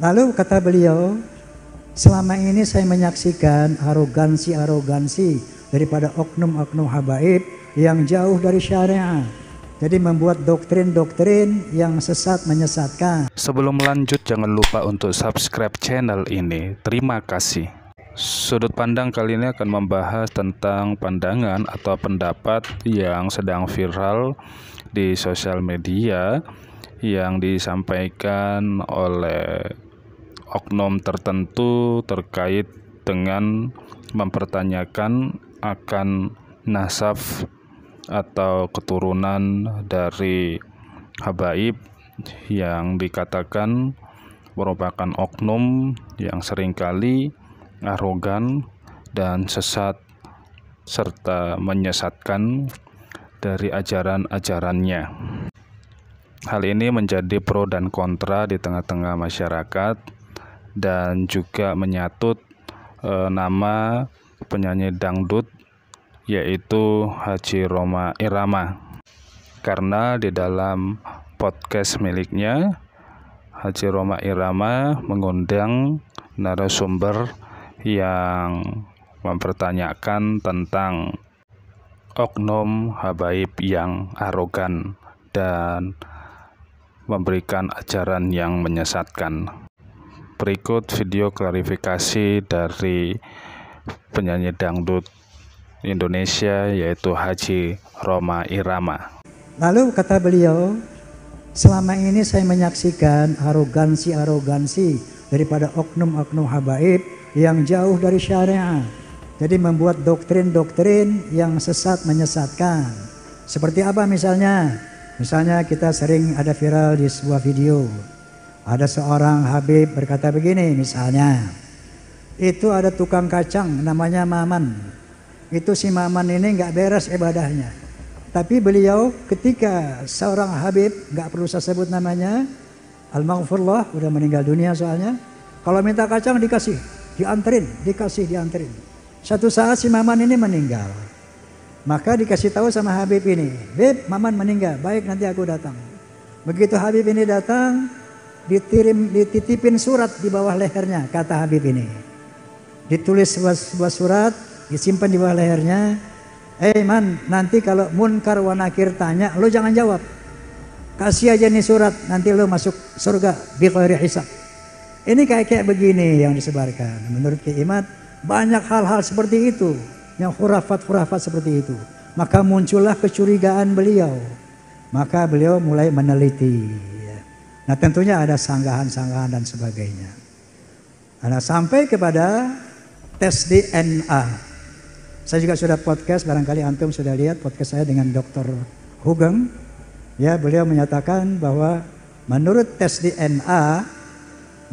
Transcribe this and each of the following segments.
Lalu kata beliau, selama ini saya menyaksikan arogansi daripada oknum-oknum habaib yang jauh dari syariat. Jadi membuat doktrin-doktrin yang sesat menyesatkan. Sebelum lanjut, jangan lupa untuk subscribe channel ini. Terima kasih. Sudut pandang kali ini akan membahas tentang pandangan atau pendapat yang sedang viral di sosial media yang disampaikan oleh oknum tertentu terkait dengan mempertanyakan akan nasab atau keturunan dari habaib yang dikatakan merupakan oknum yang seringkali arogan dan sesat serta menyesatkan dari ajaran-ajarannya. Hal ini menjadi pro dan kontra di tengah-tengah masyarakat dan juga menyatut nama penyanyi dangdut yaitu Haji Rhoma Irama, karena di dalam podcast miliknya Haji Rhoma Irama mengundang narasumber yang mempertanyakan tentang oknum habaib yang arogan dan memberikan ajaran yang menyesatkan. Berikut video klarifikasi dari penyanyi dangdut Indonesia yaitu Haji Rhoma Irama. Lalu kata beliau, selama ini saya menyaksikan arogansi daripada oknum-oknum habaib yang jauh dari syariat. Jadi membuat doktrin-doktrin yang sesat menyesatkan. Seperti apa misalnya? Misalnya kita sering ada viral di sebuah video. Ada seorang habib berkata begini misalnya. Itu ada tukang kacang namanya Maman. Itu si Maman ini nggak beres ibadahnya. Tapi beliau ketika seorang habib, nggak perlu saya sebut namanya, al-maghfurullah, udah meninggal dunia soalnya. Kalau minta kacang dikasih, dianterin. Satu saat si Maman ini meninggal. Maka dikasih tahu sama habib ini, Beb, Maman meninggal, baik nanti aku datang. Begitu habib ini datang, dititipin surat di bawah lehernya, kata habib ini. Ditulis sebuah surat, disimpan di bawah lehernya. Man, nanti kalau munkar wa nakir tanya, lo jangan jawab. Kasih aja nih surat, nanti lo masuk surga bi ghairi hisab. Ini kayak begini yang disebarkan. Menurut Kiai Imad, banyak hal-hal seperti itu, yang khurafat seperti itu. Maka muncullah kecurigaan beliau. Maka beliau mulai meneliti. Nah, tentunya ada sanggahan-sanggahan dan sebagainya. Nah, sampai kepada tes DNA. Saya juga sudah podcast, barangkali antum sudah lihat podcast saya dengan Dr. Hugeng. Ya, beliau menyatakan bahwa menurut tes DNA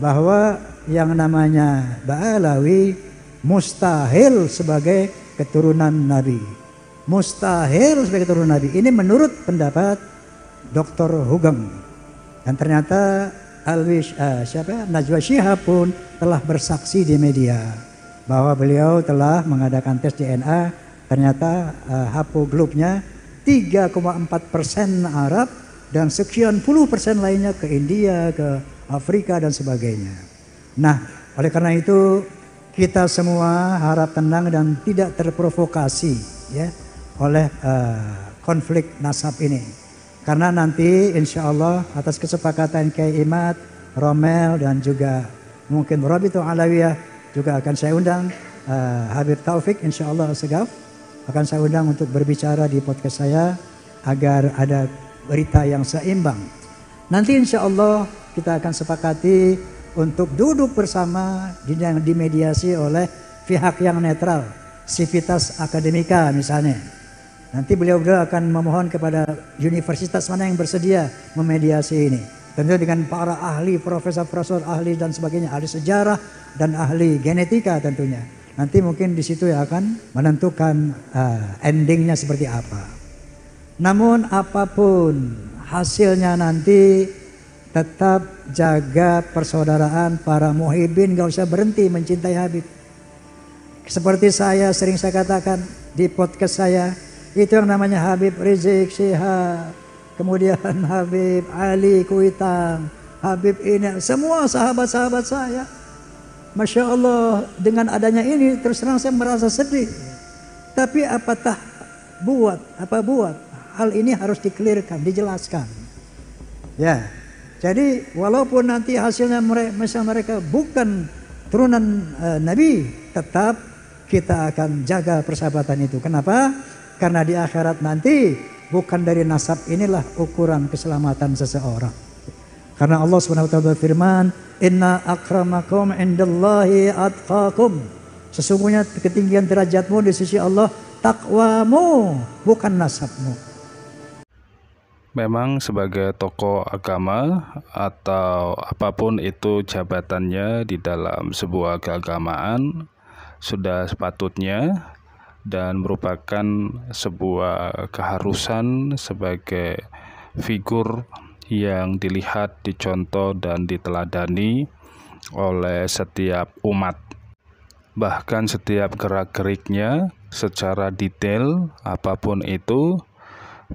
bahwa yang namanya Ba'alawi mustahil sebagai keturunan Nabi. Mustahil sebagai keturunan Nabi. Ini menurut pendapat Dr. Hugeng. Dan ternyata Najwa Shihab pun telah bersaksi di media bahwa beliau telah mengadakan tes DNA, ternyata haploglobnya 3,4% Arab dan sekian puluh persen lainnya ke India, ke Afrika dan sebagainya. Nah, oleh karena itu kita semua harap tenang dan tidak terprovokasi ya oleh konflik nasab ini. Karena nanti insya Allah atas kesepakatan Kiai Imad, Romel dan juga mungkin Rabitul Alawiyah juga akan saya undang Habib Taufik insya Allah Segaf akan saya undang untuk berbicara di podcast saya agar ada berita yang seimbang. Nanti insya Allah kita akan sepakati untuk duduk bersama yang dimediasi oleh pihak yang netral, Civitas Akademika misalnya. Nanti beliau akan memohon kepada universitas mana yang bersedia memediasi ini. Tentu dengan para ahli, profesor ahli dan sebagainya, ahli sejarah dan ahli genetika tentunya. Nanti mungkin di situ yang akan menentukan endingnya seperti apa. Namun apapun hasilnya nanti tetap jaga persaudaraan para muhibbin, gak usah berhenti mencintai Habib. Seperti saya sering saya katakan di podcast saya, itu yang namanya Habib Rizik Syihab, kemudian Habib Ali Kuitang, Habib ini, semua sahabat-sahabat saya. Masya Allah, dengan adanya ini terus terang saya merasa sedih. Tapi apa buat? Hal ini harus dikelirkan, dijelaskan. Ya, jadi walaupun nanti hasilnya mereka bukan turunan Nabi, tetap kita akan jaga persahabatan itu. Kenapa? Karena di akhirat nanti bukan dari nasab inilah ukuran keselamatan seseorang. Karena Allah Subhanahu wa taala berfirman, "Inna akramakum indallahi atqakum." Sesungguhnya ketinggian derajatmu di sisi Allah takwamu, bukan nasabmu. Memang sebagai tokoh agama atau apapun itu jabatannya di dalam sebuah keagamaan sudah sepatutnya dan merupakan sebuah keharusan sebagai figur yang dilihat, dicontoh, dan diteladani oleh setiap umat. Bahkan setiap gerak-geriknya secara detail apapun itu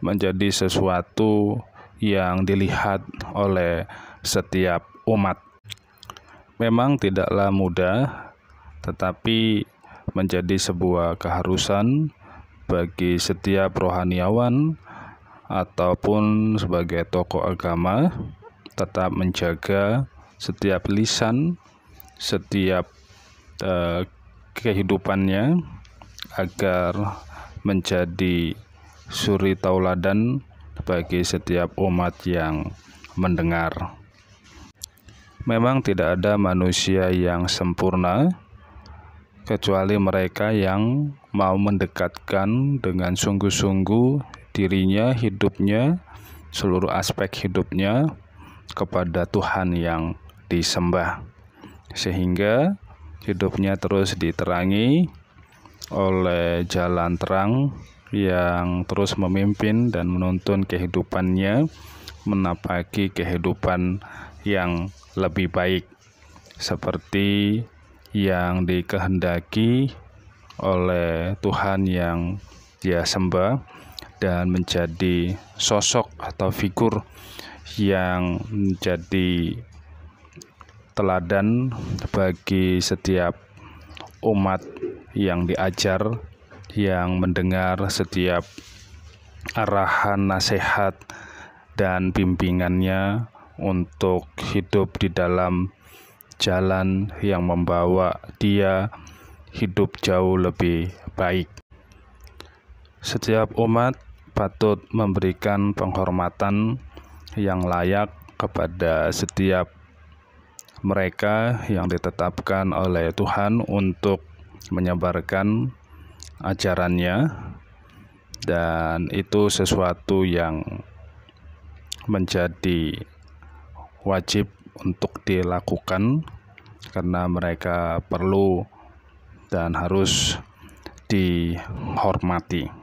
menjadi sesuatu yang dilihat oleh setiap umat. Memang tidaklah mudah, tetapi menjadi sebuah keharusan bagi setiap rohaniawan ataupun sebagai tokoh agama tetap menjaga setiap lisan, setiap kehidupannya agar menjadi suri tauladan bagi setiap umat yang mendengar. Memang tidak ada manusia yang sempurna kecuali mereka yang mau mendekatkan dengan sungguh-sungguh dirinya, hidupnya, seluruh aspek hidupnya kepada Tuhan yang disembah, sehingga hidupnya terus diterangi oleh jalan terang yang terus memimpin dan menuntun kehidupannya menapaki kehidupan yang lebih baik seperti yang dikehendaki oleh Tuhan yang dia sembah, dan menjadi sosok atau figur yang menjadi teladan bagi setiap umat yang diajar, yang mendengar setiap arahan, nasihat, dan bimbingannya untuk hidup di dalam jalan yang membawa dia hidup jauh lebih baik. Setiap umat patut memberikan penghormatan yang layak kepada setiap mereka yang ditetapkan oleh Tuhan untuk menyebarkan ajarannya, dan itu sesuatu yang menjadi wajib untuk dilakukan karena mereka perlu dan harus dihormati.